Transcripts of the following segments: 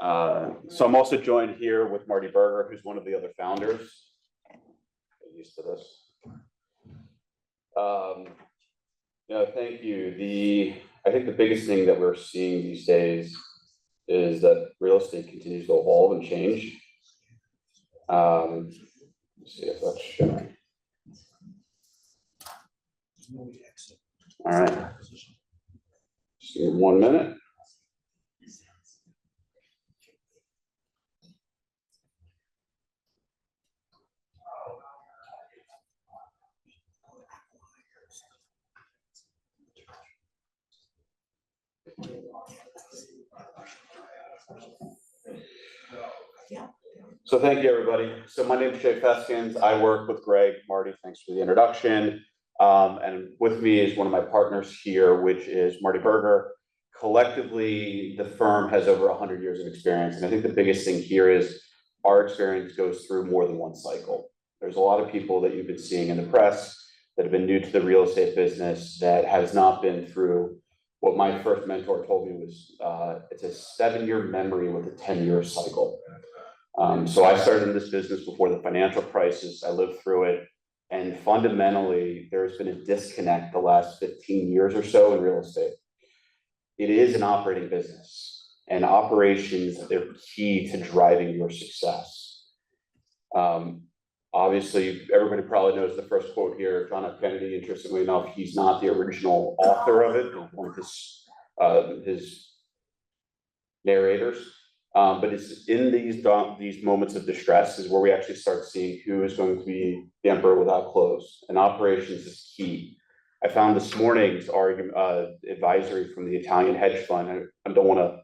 So I'm also joined here with Marty Berger, who's one of the other founders. Get used to this. Thank you. I think the biggest thing that we're seeing these days is that real estate continues to evolve and change. Let's see if that's showing. All right. Just give me 1 minute. So thank you, everybody. So my name is Jay Feskins. I work with Greg. Marty, thanks for the introduction. And with me is one of my partners here, which is Marty Berger. Collectively, the firm has over 100 years of experience. And I think the biggest thing here is our experience goes through more than one cycle. There's a lot of people that you've been seeing in the press that have been new to the real estate business that has not been through what my first mentor told me was it's a 7-year memory with a 10-year cycle. So I started in this business before the financial crisis. I lived through it. And fundamentally, there's been a disconnect the last 15 years or so in real estate. It is an operating business, and operations are key to driving your success. Obviously, everybody probably knows the first quote here, John F. Kennedy. Interestingly enough, he's not the original author of it, one of his narrators. But it's in these moments of distress is where we actually start seeing who is going to be the emperor without clothes. And operations is key. I found this morning's advisory from the Italian hedge fund. I don't want to,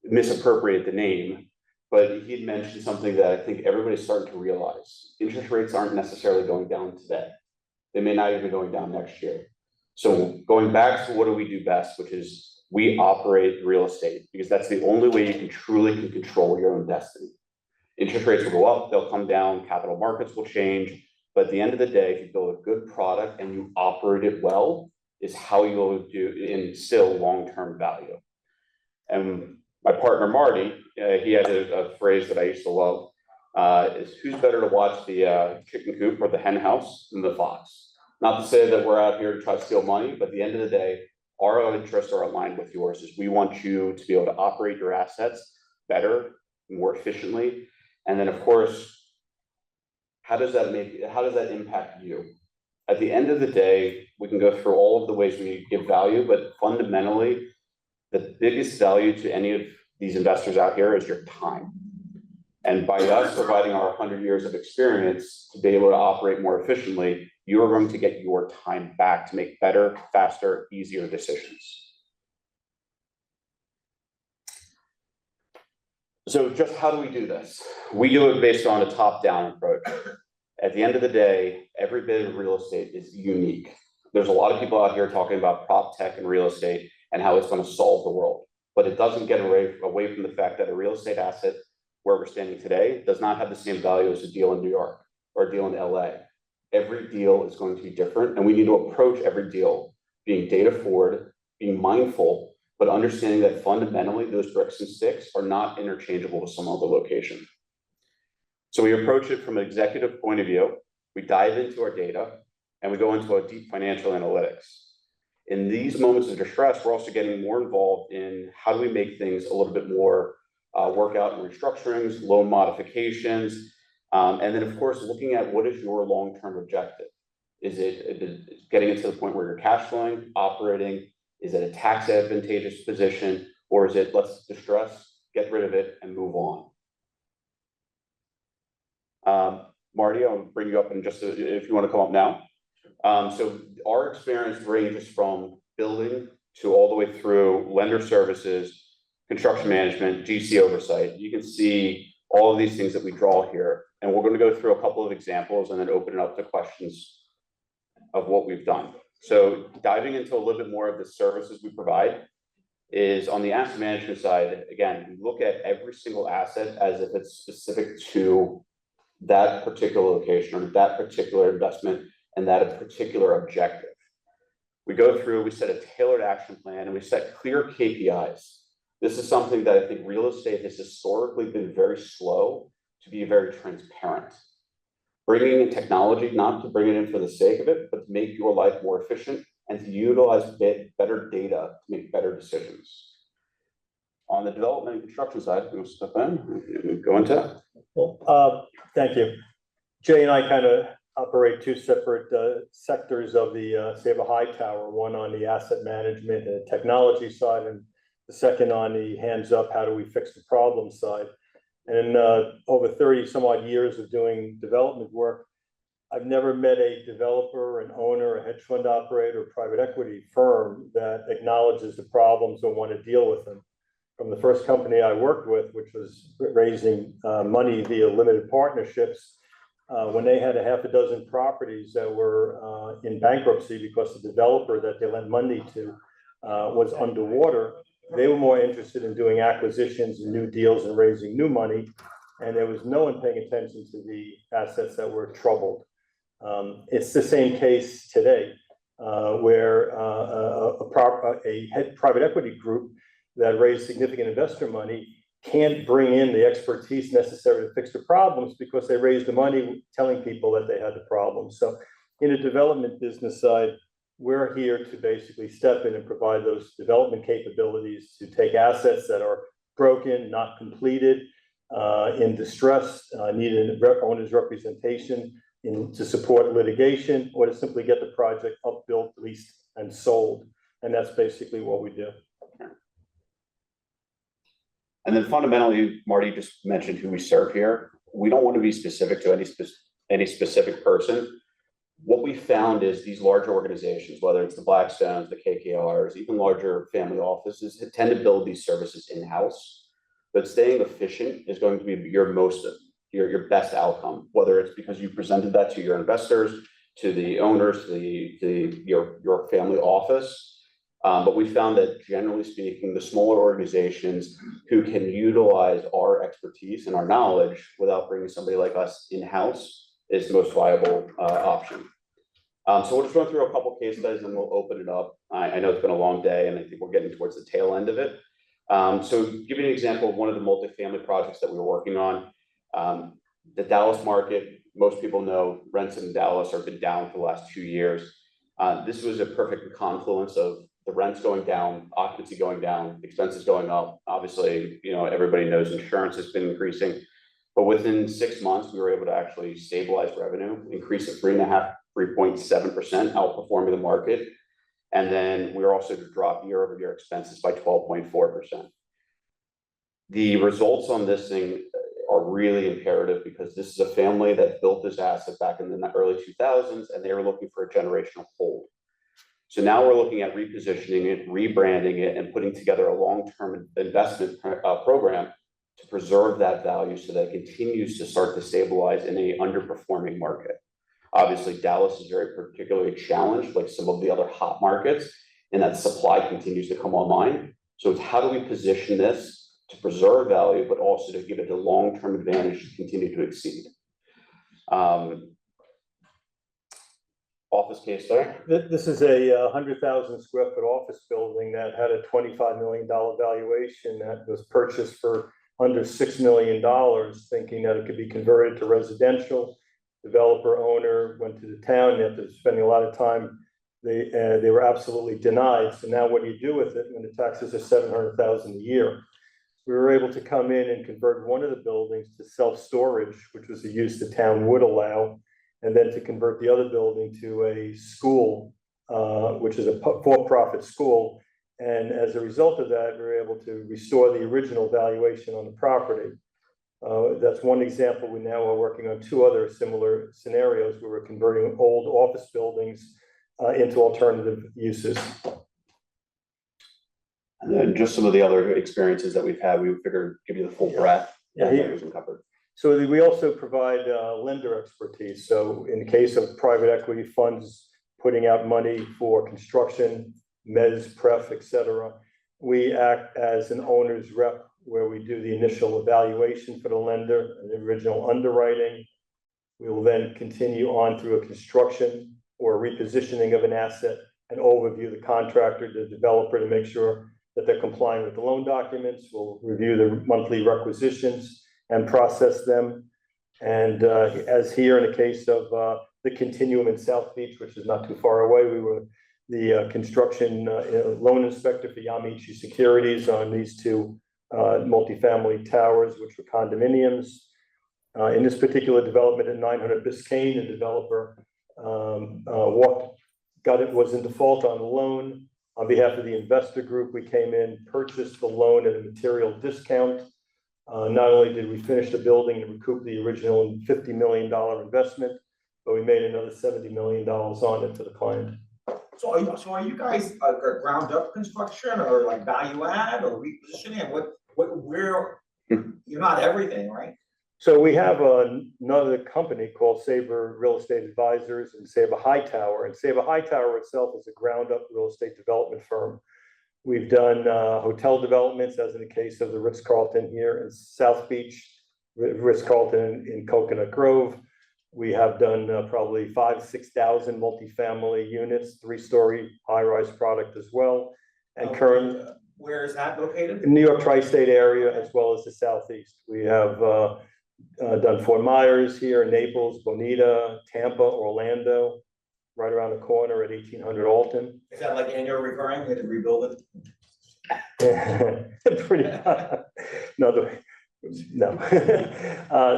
misappropriate the name, but he had mentioned something that I think everybody's starting to realize. Interest rates aren't necessarily going down today. They may not even be going down next year. So going back to what do we do best, which is we operate real estate, because that's the only way you can truly control your own destiny. Interest rates will go up, they'll come down, capital markets will change. But at the end of the day, if you build a good product and you operate it well, is how you'll instill long-term value. And my partner, Marty, he has a phrase that I used to love, is who's better to watch the chicken coop or the hen house than the fox? Not to say that we're out here to try to steal money, but at the end of the day, our interests are aligned with yours. Is we want you to be able to operate your assets better, more efficiently. And then of course, how does that impact you? At the end of the day, we can go through all of the ways we give value, but fundamentally, the biggest value to any of these investors out here is your time. And by us providing our 100 years of experience to be able to operate more efficiently, you are going to get your time back to make better, faster, easier decisions. So just how do we do this? We do it based on a top-down approach. At the end of the day, every bit of real estate is unique. There's a lot of people out here talking about prop tech and real estate and how it's going to solve the world, but it doesn't get away from the fact that a real estate asset where we're standing today does not have the same value as a deal in New York or a deal in LA. Every deal is going to be different, and we need to approach every deal being data forward, being mindful, but understanding that fundamentally those bricks and sticks are not interchangeable with some other location. So we approach it from an executive point of view. We dive into our data, and we go into a deep financial analytics. In these moments of distress, we're also getting more involved in how do we make things a little bit more workout and restructurings, loan modifications, and then of course, looking at what is your long-term objective. Is it getting it to the point where you're cash flowing, operating? Is it a tax advantageous position? Or is it let's distress, get rid of it, and move on? Marty, I'll bring you up in just if you want to come up now. So our experience ranges from building to all the way through lender services, construction management, GC oversight. You can see all of these things that we draw here. And we're going to go through a couple of examples and then open it up to questions of what we've done. So diving into a little bit more of the services we provide is on the asset management side. Again, we look at every single asset as if it's specific to that particular location or that particular investment and that particular objective. We go through, we set a tailored action plan, and we set clear KPIs. This is something that I think real estate has historically been very slow to be very transparent. Bringing in technology, not to bring it in for the sake of it, but to make your life more efficient and to utilize better data to make better decisions. On the development and construction side, we will step in, go into it. Well, thank you. Jay and I kind of operate two separate sectors of the Save a High Tower, one on the asset management and technology side, and the second on the hands up, how do we fix the problem side. And over 30 some odd years of doing development work, I've never met a developer, an owner, a hedge fund operator, private equity firm that acknowledges the problems or want to deal with them. From the first company I worked with, which was raising money via limited partnerships, when they had a half a dozen properties that were in bankruptcy because the developer that they lent money to was underwater, they were more interested in doing acquisitions and new deals and raising new money. And there was no one paying attention to the assets that were troubled. It's the same case today, where a head private equity group that raised significant investor money can't bring in the expertise necessary to fix the problems because they raised the money telling people that they had the problems. So in a development business side, we're here to basically step in and provide those development capabilities to take assets that are broken, not completed, in distress, needed owner's representation to support litigation, or to simply get the project up, built, leased, and sold. And that's basically what we do. And then fundamentally, Marty just mentioned who we serve here. We don't want to be specific to any specific person. What we found is these larger organizations, whether it's the Blackstones, the KKRs, even larger family offices, tend to build these services in-house. But staying efficient is going to be your best outcome, whether it's because you presented that to your investors, to the owners, your family office. But we found that generally speaking, the smaller organizations who can utilize our expertise and our knowledge without bringing somebody like us in-house is the most viable option. So we'll just run through a couple case studies and we'll open it up. I know it's been a long day and I think we're getting towards the tail end of it. So give you an example of one of the multifamily projects that we were working on. The Dallas market, most people know rents in Dallas have been down for the last 2 years. This was a perfect confluence of the rents going down, occupancy going down, expenses going up. Obviously, everybody knows insurance has been increasing, but within 6 months, we were able to actually stabilize revenue, increase it 3.7%, outperforming the market. And then we were also to drop year-over-year expenses by 12.4%. The results on this thing are really imperative because this is a family that built this asset back in the early 2000s, and they were looking for a generational hold. So now we're looking at repositioning it, rebranding it, and putting together a long-term investment program to preserve that value so that it continues to start to stabilize in an underperforming market. Obviously, Dallas is very particularly challenged, like some of the other hot markets, and that supply continues to come online. So it's how do we position this to preserve value, but also to give it a long-term advantage to continue to exceed. Office case there. This is a 100,000 square foot office building that had a $25 million valuation that was purchased for under $6 million, thinking that it could be converted to residential. Developer owner went to the town, after spending a lot of time, they were absolutely denied. So now what do you do with it when the taxes are $700,000 a year? We were able to come in and convert one of the buildings to self-storage, which was a use the town would allow, and then to convert the other building to a school, which is a for-profit school. And as a result of that, we were able to restore the original valuation on the property. That's one example. We now are working on 2 other similar scenarios where we're converting old office buildings into alternative uses. And then just some of the other experiences that we've had, we figured give you the full breadth. Yeah, covered. So we also provide lender expertise. So in the case of private equity funds putting out money for construction, mezz, pref, etc., we act as an owner's rep where we do the initial evaluation for the lender and the original underwriting. We will then continue on through a construction or a repositioning of an asset and overview the contractor, the developer, to make sure that they're complying with the loan documents. We'll review the monthly requisitions and process them. And as here in the case of the Continuum in South Beach, which is not too far away, we were the construction loan inspector for Yamichi Securities on these two multifamily towers, which were condominiums. In this particular development at 900 Biscayne, the developer was in default on the loan. On behalf of the investor group, we came in, purchased the loan at a material discount. Not only did we finish the building and recoup the original $50 million investment, but we made another $70 million on it to the client. So are you guys a ground up construction or like value add or repositioning? Where you're not everything, right? So we have another company called Sabre Real Estate Advisors and Sabre Hightower. And Sabre Hightower itself is a ground up real estate development firm. We've done hotel developments, as in the case of the Ritz-Carlton here in South Beach, Ritz-Carlton in Coconut Grove. We have done probably 5,000 to 6,000 multifamily units, 3-story high-rise product as well. And current. Where is that located? In New York tri-state area as well as the Southeast. We have done Fort Myers here, Naples, Bonita, Tampa, Orlando, right around the corner at 1800 Alton. Is that like annual recurring? We had to rebuild it? Pretty, no.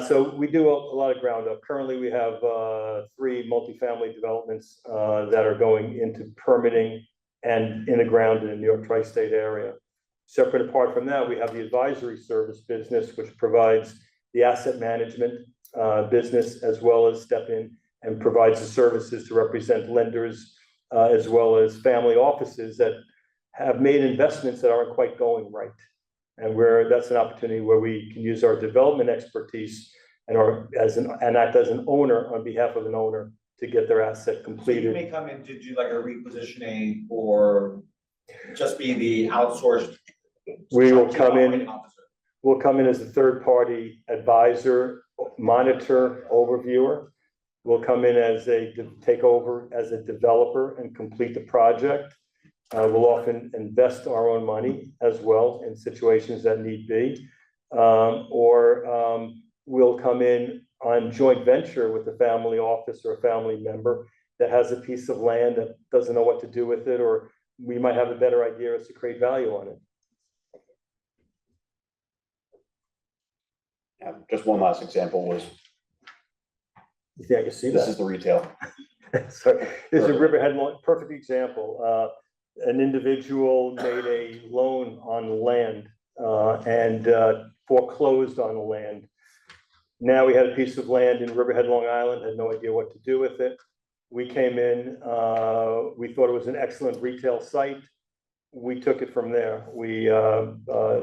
So we do a lot of ground up. Currently, we have 3 multifamily developments that are going into permitting and in the ground in the New York tri-state area. Separate apart from that, we have the advisory service business, which provides the asset management business, as well as step in and provides the services to represent lenders, as well as family offices that have made investments that aren't quite going right. And where that's an opportunity where we can use our development expertise and act as an owner on behalf of an owner to get their asset completed. So you may come in to do like a repositioning or just be the outsourced. We will come in. We'll come in as a third-party advisor, monitor, overviewer. We'll come in as take over as a developer and complete the project. We'll often invest our own money as well in situations that need be. Or we'll come in on joint venture with a family office or a family member that has a piece of land that doesn't know what to do with it, or we might have a better idea as to create value on it. Yeah, just one last example was. You think I can see that? This is the retail. So this is a Riverhead loan, perfect example. An individual made a loan on land and foreclosed on the land. Now we had a piece of land in Riverhead, Long Island, had no idea what to do with it. We came in, we thought it was an excellent retail site. We took it from there. We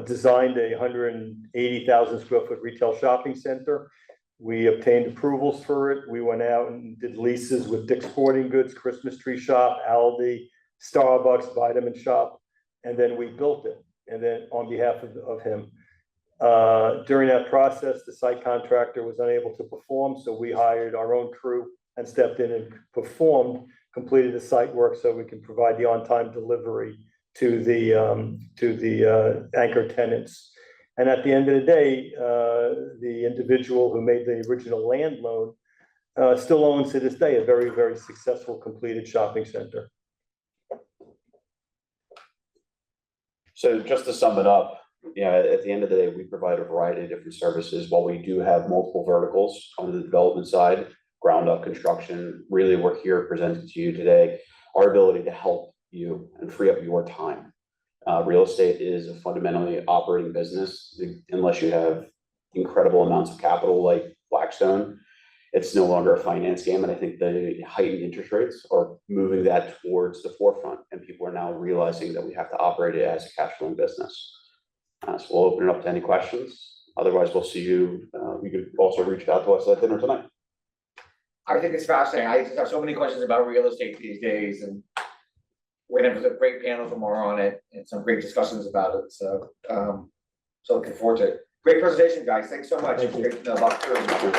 designed a 180,000 square foot retail shopping center. We obtained approvals for it. We went out and did leases with Dick's Sporting Goods, Christmas Tree Shop, Aldi, Starbucks, Vitamin Shop, and then we built it. And then on behalf of him, during that process, the site contractor was unable to perform, so we hired our own crew and stepped in and completed the site work so we can provide the on-time delivery to the anchor tenants. And at the end of the day, the individual who made the original land loan still owns to this day a very, very successful completed shopping center. So just to sum it up, at the end of the day, we provide a variety of different services. While we do have multiple verticals on the development side, ground up construction, really we're here presenting to you today our ability to help you and free up your time. Real estate is a fundamentally operating business. Unless you have incredible amounts of capital like Blackstone, it's no longer a finance game. And I think the heightened interest rates are moving that towards the forefront. And people are now realizing that we have to operate it as a cash flowing business. So we'll open it up to any questions. Otherwise, we'll see you. You can also reach out to us at dinner tonight. I think it's fascinating. I just have so many questions about real estate these days, and we're gonna have a great panel tomorrow on it and some great discussions about it. So, so looking forward to it. Great presentation, guys. Thanks so much. Thank you. Great to know about tourism.